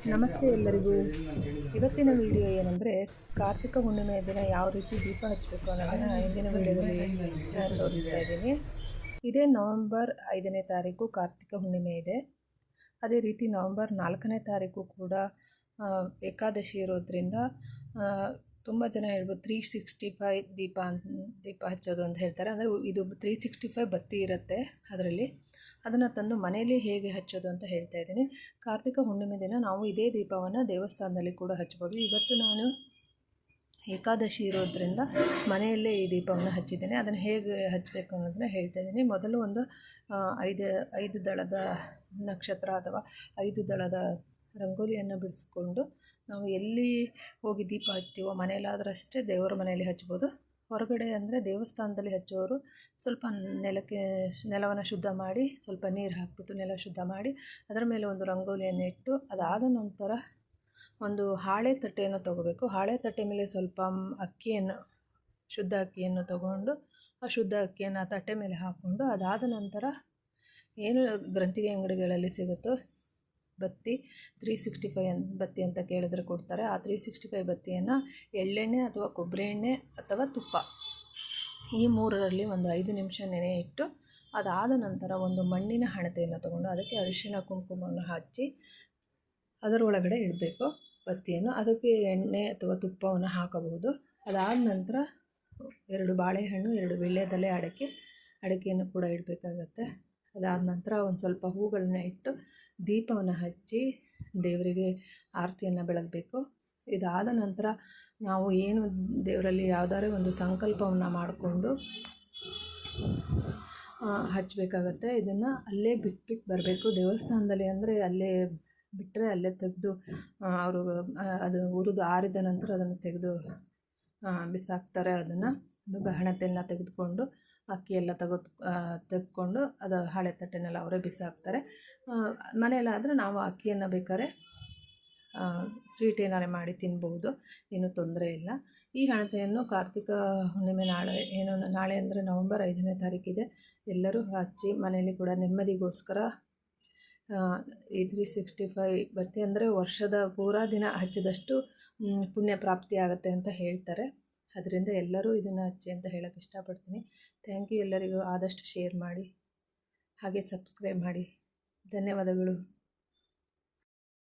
ನಮಸ್ತೆ ಎಲ್ಲರಿಗೂ. ಇವತ್ತಿನ ವಿಡಿಯೋ ಏನಂದರೆ, ಕಾರ್ತಿಕ ಹುಣ್ಣಿಮೆಯ ದಿನ ಯಾವ ರೀತಿ ದೀಪ ಹಚ್ಚಬೇಕು ಅನ್ನೋದನ್ನು ಇಂದಿನ ವಿಡಿಯೋದಲ್ಲಿ ತೋರಿಸ್ತಾ ಇದ್ದೀನಿ. ಇದೇ ನವಂಬರ್ 5ನೇ ತಾರೀಕು ಕಾರ್ತಿಕ ಹುಣ್ಣಿಮೆ ಇದೆ. ಅದೇ ರೀತಿ ನವಂಬರ್ 4ನೇ ತಾರೀಕು ಕೂಡ ಏಕಾದಶಿ ಇರೋದ್ರಿಂದ ತುಂಬ ಜನ ಹೇಳ್ಬೋದು 365 ದೀಪ ಹಚ್ಚೋದು ಅಂತ ಹೇಳ್ತಾರೆ. ಅಂದರೆ ಇದು 365 ಬತ್ತಿ ಇರುತ್ತೆ ಅದರಲ್ಲಿ. ಅದನ್ನು ತಂದು ಮನೆಯಲ್ಲಿ ಹೇಗೆ ಹಚ್ಚೋದು ಅಂತ ಹೇಳ್ತಾ ಇದ್ದೀನಿ. ಕಾರ್ತಿಕ ಹುಣ್ಣಿಮೆ ದಿನ ನಾವು ಇದೇ ದೀಪವನ್ನು ದೇವಸ್ಥಾನದಲ್ಲಿ ಕೂಡ ಹಚ್ಬೋದು. ಇವತ್ತು ನಾನು ಏಕಾದಶಿ ಇರೋದ್ರಿಂದ ಮನೆಯಲ್ಲೇ ಈ ದೀಪವನ್ನು ಹಚ್ಚಿದ್ದೇನೆ. ಅದನ್ನು ಹೇಗೆ ಹಚ್ಚಬೇಕು ಅನ್ನೋದನ್ನ ಹೇಳ್ತಾ ಇದ್ದೀನಿ. ಮೊದಲು ಒಂದು 5 ದಳದ ನಕ್ಷತ್ರ ಅಥವಾ 5 ದಳದ ರಂಗೋಲಿಯನ್ನು ಬಿಡಿಸ್ಕೊಂಡು ನಾವು ಎಲ್ಲಿ ಹೋಗಿ ದೀಪ ಹಚ್ತೀವೋ ಮನೆಯಲ್ಲಾದ್ರಷ್ಟೇ ದೇವರ ಮನೆಯಲ್ಲಿ ಹಚ್ಬೋದು. ಹೊರಗಡೆ ಅಂದರೆ ದೇವಸ್ಥಾನದಲ್ಲಿ ಹಚ್ಚೋರು ಸ್ವಲ್ಪ ನೆಲವನ್ನು ಶುದ್ಧ ಮಾಡಿ ಸ್ವಲ್ಪ ನೀರು ಹಾಕಿಬಿಟ್ಟು ನೆಲ ಶುದ್ಧ ಮಾಡಿ ಅದರ ಮೇಲೆ ಒಂದು ರಂಗೋಲಿಯನ್ನು ಇಟ್ಟು ಅದಾದ ನಂತರ ಒಂದು ಹಾಳೆ ತಟ್ಟೆಯನ್ನು ತಗೋಬೇಕು. ಹಾಳೆ ತಟ್ಟೆ ಮೇಲೆ ಸ್ವಲ್ಪ ಅಕ್ಕಿಯನ್ನು ಶುದ್ಧ ಅಕ್ಕಿಯನ್ನು ತಗೊಂಡು ಆ ಶುದ್ಧ ಅಕ್ಕಿಯನ್ನು ಆ ತಟ್ಟೆ ಮೇಲೆ ಹಾಕ್ಕೊಂಡು ಅದಾದ ನಂತರ ಏನು ಗ್ರಂಥಿಗೆ ಅಂಗಡಿಗಳಲ್ಲಿ ಸಿಗುತ್ತೋ ಬತ್ತಿ 365 ಬತ್ತಿ ಅಂತ ಕೇಳಿದ್ರೆ ಕೊಡ್ತಾರೆ. ಆ 365 ಬತ್ತಿಯನ್ನು ಎಳ್ಳೆಣ್ಣೆ ಅಥವಾ ಕೊಬ್ಬರಿ ಎಣ್ಣೆ ಅಥವಾ ತುಪ್ಪ ಈ ಮೂರರಲ್ಲಿ ಒಂದು 5 ನಿಮಿಷ ನೆನೆ ಇಟ್ಟು ಅದಾದ ನಂತರ ಒಂದು ಮಣ್ಣಿನ ಹಣತೆಯನ್ನು ತಗೊಂಡು ಅದಕ್ಕೆ ಅರಿಶಿನ ಕುಂಕುಮವನ್ನು ಹಚ್ಚಿ ಅದರೊಳಗಡೆ ಇಡಬೇಕು ಬತ್ತಿಯನ್ನು. ಅದಕ್ಕೆ ಎಣ್ಣೆ ಅಥವಾ ತುಪ್ಪವನ್ನು ಹಾಕಬಹುದು. ಅದಾದ ನಂತರ 2 ಬಾಳೆಹಣ್ಣು 2 ವೀಳ್ಯದೆಲೆ ಅಡಿಕೆಯನ್ನು ಕೂಡ ಇಡಬೇಕಾಗತ್ತೆ. ಅದಾದ ನಂತರ ಒಂದು ಸ್ವಲ್ಪ ಹೂಗಳನ್ನ ಇಟ್ಟು ದೀಪವನ್ನು ಹಚ್ಚಿ ದೇವರಿಗೆ ಆರತಿಯನ್ನು ಬೆಳಗಬೇಕು. ಇದಾದ ನಂತರ ನಾವು ಏನು ದೇವರಲ್ಲಿ ಯಾವುದಾದ್ರೂ ಒಂದು ಸಂಕಲ್ಪವನ್ನು ಮಾಡಿಕೊಂಡು ಹಚ್ಚಬೇಕಾಗತ್ತೆ. ಇದನ್ನು ಅಲ್ಲೇ ಬಿಟ್ಬಿಟ್ಟು ಬರಬೇಕು. ದೇವಸ್ಥಾನದಲ್ಲಿ ಅಂದರೆ ಅಲ್ಲೇ ಬಿಟ್ಟರೆ ಅಲ್ಲೇ ತೆಗೆದು ಅವರು ಅದು ಉರಿದು ಆರಿದ ನಂತರ ಅದನ್ನು ತೆಗೆದು ಬಿಸಾಕ್ತಾರೆ. ಅದನ್ನು ಹಣತೆಯನ್ನು ತೆಗೆದುಕೊಂಡು ಅಕ್ಕಿ ಎಲ್ಲ ತೆಗೆದುಕೊಂಡು ಅದು ಹಳೆ ತಟ್ಟೆನೆಲ್ಲ ಅವರೇ ಬಿಸಾಕ್ತಾರೆ. ಮನೆಯಲ್ಲಾದರೆ ನಾವು ಅಕ್ಕಿಯನ್ನು ಬೇಕಾದ್ರೆ ಸ್ವೀಟ್ ಏನಾರು ಮಾಡಿ ತಿನ್ಬೋದು, ಏನೂ ತೊಂದರೆ ಇಲ್ಲ. ಈ ಹಣತೆಯನ್ನು ಕಾರ್ತಿಕ ಹುಣ್ಣಿಮೆ ನಾಳೆ ಅಂದರೆ ನವಂಬರ್ 5ನೇ ತಾರೀಕಿದೆ. ಎಲ್ಲರೂ ಹಚ್ಚಿ ಮನೆಯಲ್ಲಿ ಕೂಡ ನೆಮ್ಮದಿಗೋಸ್ಕರ ಈ 365 ಬತ್ತಿ ಅಂದರೆ ವರ್ಷದ ಪೂರಾ ದಿನ ಹಚ್ಚಿದಷ್ಟು ಪುಣ್ಯ ಪ್ರಾಪ್ತಿ ಆಗುತ್ತೆ ಅಂತ ಹೇಳ್ತಾರೆ. ಅದರಿಂದ ಎಲ್ಲರೂ ಇದನ್ನು ಹಚ್ಚಿ ಅಂತ ಹೇಳೋಕ್ಕೆ ಇಷ್ಟಪಡ್ತೀನಿ. Thank you. ಎಲ್ಲರಿಗೂ ಆದಷ್ಟು ಶೇರ್ ಮಾಡಿ ಹಾಗೆ ಸಬ್ಸ್ಕ್ರೈಬ್ ಮಾಡಿ. ಧನ್ಯವಾದಗಳು.